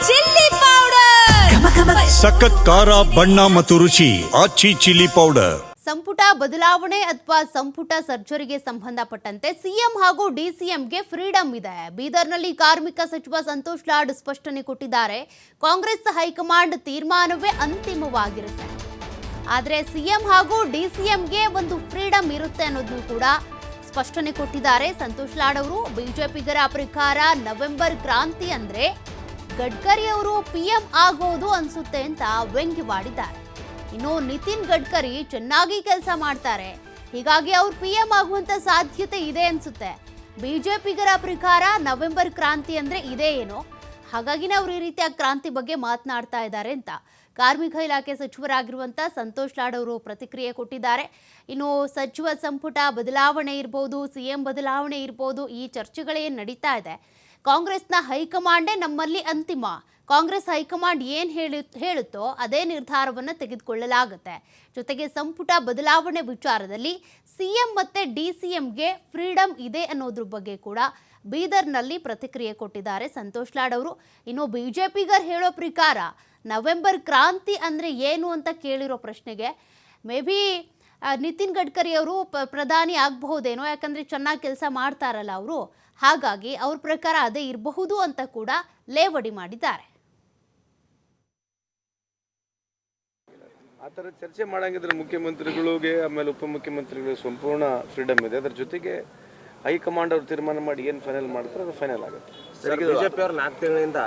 Chilli powder, ಸಖತ್ ಖಾರ ಬಣ್ಣ ಮತ್ತು ರುಚಿ ಆಚಿ ಚಿಲ್ಲಿ ಪೌಡರ್. ಸಂಪುಟ ಬದಲಾವಣೆ ಅಥವಾ ಸಂಪುಟ ಸರ್ಜರಿಗೆ ಸಂಬಂಧಪಟ್ಟಂತೆ ಸಿಎಂ ಹಾಗೂ ಡಿಸಿಎಂಗೆ ಫ್ರೀಡಂ ಇದೆ. ಬೀದರ್ನಲ್ಲಿ ಕಾರ್ಮಿಕ ಸಚಿವ ಸಂತೋಷ್ ಲಾಡ್ ಸ್ಪಷ್ಟನೆ ಕೊಟ್ಟಿದ್ದಾರೆ. ಕಾಂಗ್ರೆಸ್ ಹೈಕಮಾಂಡ್ ತೀರ್ಮಾನವೇ ಅಂತಿಮವಾಗಿರುತ್ತೆ, ಆದರೆ ಸಿಎಂ ಹಾಗೂ ಡಿಸಿಎಂಗೆ ಒಂದು ಫ್ರೀಡಂ ಇರುತ್ತೆ ಅನ್ನೋದನ್ನು ಕೂಡ ಸ್ಪಷ್ಟನೆ ಕೊಟ್ಟಿದ್ದಾರೆ ಸಂತೋಷ್ ಲಾಡ್ ಅವರು. ಬಿಜೆಪಿಗರ ಪ್ರಕಾರ ನವೆಂಬರ್ ಕ್ರಾಂತಿ ಅಂದ್ರೆ ಗಡ್ಕರಿ ಅವರು ಪಿಎಂ ಆಗೋದು ಅನ್ಸುತ್ತೆ ಅಂತ ವ್ಯಂಗ್ಯವಾಡಿದ್ದಾರೆ. ಇನ್ನು ನಿತಿನ್ ಗಡ್ಕರಿ ಚೆನ್ನಾಗಿ ಕೆಲಸ ಮಾಡ್ತಾರೆ, ಹೀಗಾಗಿ ಅವ್ರು ಪಿಎಂ ಆಗುವಂತ ಸಾಧ್ಯತೆ ಇದೆ ಅನ್ಸುತ್ತೆ. ಬಿಜೆಪಿಗರ ಪ್ರಕಾರ ನವೆಂಬರ್ ಕ್ರಾಂತಿ ಅಂದ್ರೆ ಇದೇ ಏನೋ, ಹಾಗಾಗಿನೇ ಅವ್ರು ಈ ರೀತಿಯ ಕ್ರಾಂತಿ ಬಗ್ಗೆ ಮಾತನಾಡ್ತಾ ಇದ್ದಾರೆ ಅಂತ ಕಾರ್ಮಿಕ ಇಲಾಖೆ ಸಚಿವರಾಗಿರುವಂತ ಸಂತೋಷ್ ಲಾಡ್ ಅವರು ಪ್ರತಿಕ್ರಿಯೆ ಕೊಟ್ಟಿದ್ದಾರೆ. ಇನ್ನು ಸಚಿವ ಸಂಪುಟ ಬದಲಾವಣೆ ಇರ್ಬೋದು, ಸಿಎಂ ಬದಲಾವಣೆ ಇರ್ಬೋದು, ಈ ಚರ್ಚೆಗಳೇನು ನಡೀತಾ ಇದೆ. ಕಾಂಗ್ರೆಸ್ನ ಹೈಕಮಾಂಡೇ ನಮ್ಮಲ್ಲಿ ಅಂತಿಮ, ಕಾಂಗ್ರೆಸ್ ಹೈಕಮಾಂಡ್ ಏನು ಹೇಳುತ್ತೋ ಅದೇ ನಿರ್ಧಾರವನ್ನು ತೆಗೆದುಕೊಳ್ಳಲಾಗುತ್ತೆ. ಜೊತೆಗೆ ಸಂಪುಟ ಬದಲಾವಣೆ ವಿಚಾರದಲ್ಲಿ ಸಿಎಂ ಮತ್ತೆ ಡಿಸಿಎಂಗೆ ಫ್ರೀಡಂ ಇದೆ ಅನ್ನೋದ್ರ ಬಗ್ಗೆ ಕೂಡ ಬೀದರ್ನಲ್ಲಿ ಪ್ರತಿಕ್ರಿಯೆ ಕೊಟ್ಟಿದ್ದಾರೆ ಸಂತೋಷ್ ಲಾಡ್ ಅವರು. ಇನ್ನು ಬಿಜೆಪಿಗರ್ ಹೇಳೋ ಪ್ರಕಾರ ನವೆಂಬರ್ ಕ್ರಾಂತಿ ಅಂದರೆ ಏನು ಅಂತ ಕೇಳಿರೋ ಪ್ರಶ್ನೆಗೆ ಮೇ ಬಿ ನಿತಿನ್ ಗಡ್ಕರಿ ಅವರು ಪ್ರಧಾನಿ ಆಗಬಹುದೇನೋ, ಯಾಕಂದರೆ ಚೆನ್ನಾಗಿ ಕೆಲಸ ಮಾಡ್ತಾರಲ್ಲ ಅವರು, ಹಾಗಾಗಿ ಅವ್ರ ಪ್ರಕಾರ ಅದೇ ಇರಬಹುದು ಅಂತ ಕೂಡ ಲೇವಡಿ ಮಾಡಿದ್ದಾರೆ. ಆ ಥರ ಚರ್ಚೆ ಮಾಡಂಗಿದ್ರೆ ಮುಖ್ಯಮಂತ್ರಿಗಳಿಗೆ ಆಮೇಲೆ ಉಪಮುಖ್ಯಮಂತ್ರಿಗಳಿಗೆ ಸಂಪೂರ್ಣ ಫ್ರೀಡಮ್ ಇದೆ. ಅದರ ಜೊತೆಗೆ ಹೈಕಮಾಂಡ್ ಅವರು ತೀರ್ಮಾನ ಮಾಡಿ ಏನು ಫೈನಲ್ ಮಾಡ್ತಾರೆ ಅದು ಫೈನಲ್ ಆಗುತ್ತೆ. ಬಿಜೆಪಿ ಅವ್ರು 4 ತಿಂಗಳಿಂದ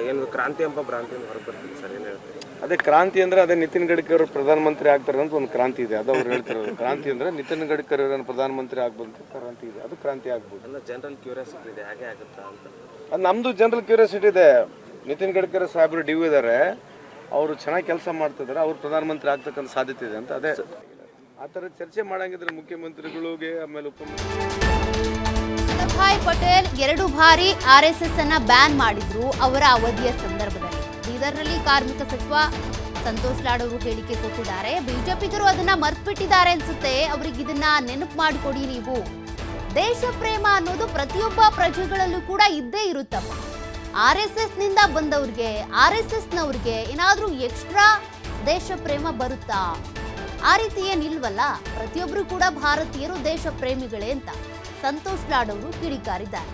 ಏನು ಕ್ರಾಂತಿ ಎಂಬ ಭ್ರಾಂತಿಯಿಂದ ಹೊರಗೆ ಬರ್ತೀವಿ ಸರ್, ಏನು ಹೇಳ್ತೀವಿ? ಅದೇ ಕ್ರಾಂತಿ ಅಂದ್ರೆ ಅದೇ ನಿತಿನ್ ಗಡ್ಕರಿ ಅವರು ಪ್ರಧಾನಮಂತ್ರಿ ಆಗ್ತಾರೆ ಅಂತ ಒಂದು ಕ್ರಾಂತಿ ಇದೆ, ಅದು ಅವ್ರು ಹೇಳ್ತಿರೋದು. ಕ್ರಾಂತಿ ಅಂದ್ರೆ ನಿತಿನ್ ಗಡ್ಕರಿ ಅವರನ್ನು ಪ್ರಧಾನಮಂತ್ರಿ ಆಗ್ಬಂತ ಕ್ರಾಂತಿ ಇದೆ, ಅದು ಕ್ರಾಂತಿ ಆಗ್ಬೋದು. ಎಲ್ಲ ಜನರಲ್ ಕ್ಯೂರಿಯಾಸಿಟಿ ಇದೆ, ಹಾಗೆ ಆಗುತ್ತಾ ಅಂತ. ಅದು ನಮ್ಮದು ಜನರಲ್ ಕ್ಯೂರಿಯಾಸಿಟಿ ಇದೆ. ನಿತಿನ್ ಗಡ್ಕರಿ ಸಾಹೇಬರು ಡಿ ಇದ್ದಾರೆ, ಅವರು ಚೆನ್ನಾಗಿ ಕೆಲಸ ಮಾಡ್ತಿದ್ದಾರೆ, ಅವ್ರು ಪ್ರಧಾನಮಂತ್ರಿ ಆಗ್ತಕ್ಕಂಥ ಸಾಧ್ಯತೆ ಇದೆ ಅಂತ. ಅದೇ ಆ ಥರ ಚರ್ಚೆ ಮಾಡಂಗಿದ್ರೆ ಮುಖ್ಯಮಂತ್ರಿಗಳಿಗೆ ಆಮೇಲೆ ವಲ್ಲಭಭಾಯ್ ಪಟೇಲ್ 2 ಬಾರಿ ಆರ್ಎಸ್ಎಸ್ ಅನ್ನ ಬ್ಯಾನ್ ಮಾಡಿದ್ರು ಅವರ ಅವಧಿಯ ಸಂದರ್ಭದಲ್ಲಿ. ಬೀದರ್ನಲ್ಲಿ ಕಾರ್ಮಿಕ ಸಚಿವ ಸಂತೋಷ್ ಲಾಡ್ ಅವರು ಹೇಳಿಕೆ ಕೊಟ್ಟಿದ್ದಾರೆ. ಬಿಜೆಪಿಗರು ಅದನ್ನ ಮರ್ತ್ಬಿಟ್ಟಿದ್ದಾರೆ ಅನ್ಸುತ್ತೆ, ಅವ್ರಿಗೆ ಇದನ್ನ ನೆನಪು ಮಾಡಿಕೊಡಿ ನೀವು. ದೇಶ ಪ್ರೇಮ ಅನ್ನೋದು ಪ್ರತಿಯೊಬ್ಬ ಪ್ರಜೆಗಳಲ್ಲೂ ಕೂಡ ಇದ್ದೇ ಇರುತ್ತಪ್ಪ. ಆರ್ಎಸ್ಎಸ್ ನಿಂದ ಬಂದವ್ರಿಗೆ, ಆರ್ಎಸ್ಎಸ್ ನವ್ರಿಗೆ ಏನಾದ್ರೂ ಎಕ್ಸ್ಟ್ರಾ ದೇಶ ಪ್ರೇಮ ಬರುತ್ತಾ? ಆ ರೀತಿ ಏನಿಲ್ವಲ್ಲ, ಪ್ರತಿಯೊಬ್ರು ಕೂಡ ಭಾರತೀಯರು ದೇಶ ಪ್ರೇಮಿಗಳೇ ಅಂತ ಸಂತೋಷ್ ಲಾಡ್ ಅವರು ಕಿಡಿಕಾರಿದ್ದಾರೆ.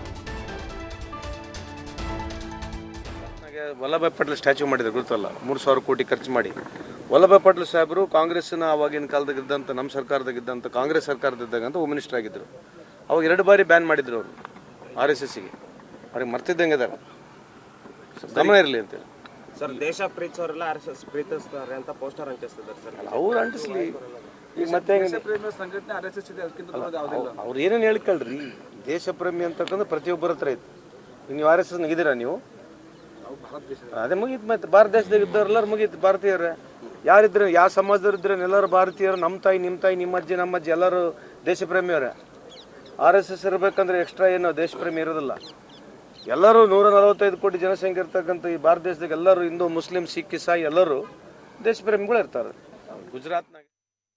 ವಲ್ಲಭಭಾಯ್ ಪಟೇಲ್ ಸ್ಟ್ಯಾಚ್ಯೂ ಮಾಡಿದ್ರು ಗೊತ್ತಲ್ಲ, 3,000 ಕೋಟಿ ಖರ್ಚು ಮಾಡಿ. ವಲ್ಲಭಭಾಯ್ ಪಟೇಲ್ ಸಾಹೇಬರು ಕಾಂಗ್ರೆಸ್ನ ಆವಾಗಿನ ಕಾಲದಾಗಿದ್ದಂಥ, ನಮ್ಮ ಸರ್ಕಾರದಾಗಿದ್ದಂಥ, ಕಾಂಗ್ರೆಸ್ ಸರ್ಕಾರದಿದ್ದಂಥ ಹೋಮ್ ಮಿನಿಸ್ಟರ್ ಆಗಿದ್ದರು. ಅವಾಗ 2 ಬಾರಿ ಬ್ಯಾನ್ ಮಾಡಿದ್ರು ಅವರು RSSಗೆ. ಅವ್ರಿಗೆ ಮರ್ತಿದ್ದಂಗೆ ಇದ್ದಾರೆ, ಗಮನ ಇರಲಿ ಅಂತೇಳಿ. ಸರ್, ದೇಶ ಪ್ರೀತಿಸೋರೆಲ್ಲ RSS ಪ್ರೀತಿಸ್ತಾರೆ ಅಂತ ಪೋಸ್ಟರ್ ಅಂಟಿಸ್ತಿದ್ದಾರೆ ಸರ್. ಅವ್ರು ಅಂಟಿಸ್ಲಿ, ಈಗ ಮತ್ತೆ ಅವ್ರು ಏನೇನು ಹೇಳ್ಕೊಳ್ರಿ. ದೇಶ ಪ್ರೇಮಿ ಅಂತಕ್ಕಂಥ ಪ್ರತಿಯೊಬ್ಬರ ಹತ್ರ ಐತೆ. ನೀವು RSS ನಗಿದ್ದೀರಾ ನೀವು? ಅದೇ ಮುಗೀತು. ಮತ್ತೆ ಭಾರತ ದೇಶದಾಗ ಇದ್ದವ್ರೆಲ್ಲರೂ ಮುಗೀತು, ಭಾರತೀಯರೇ. ಯಾರಿದ್ರು, ಯಾವ ಸಮಾಜದವ್ರು ಇದ್ರೆ ಎಲ್ಲರೂ ಭಾರತೀಯರು. ನಮ್ಮ ತಾಯಿ, ನಿಮ್ಮ ತಾಯಿ, ನಿಮ್ಮ ಅಜ್ಜಿ, ನಮ್ಮ ಅಜ್ಜಿ ಎಲ್ಲರೂ ದೇಶ ಪ್ರೇಮಿಯವರೇ. RSS ಇರಬೇಕಂದ್ರೆ ಎಕ್ಸ್ಟ್ರಾ ಏನು ದೇಶ ಪ್ರೇಮಿ ಇರೋದಿಲ್ಲ. ಎಲ್ಲರೂ 145 ಕೋಟಿ ಜನಸಂಖ್ಯೆ ಇರ್ತಕ್ಕಂಥ ಈ ಭಾರತ ದೇಶದಾಗ ಎಲ್ಲರೂ ಹಿಂದೂ, ಮುಸ್ಲಿಂ, ಸಿಖ್, ಇಸಾಯಿ ಎಲ್ಲರೂ ದೇಶ ಪ್ರೇಮಿಗಳು ಇರ್ತಾರೆ. ಗುಜರಾತ್ನಾಗ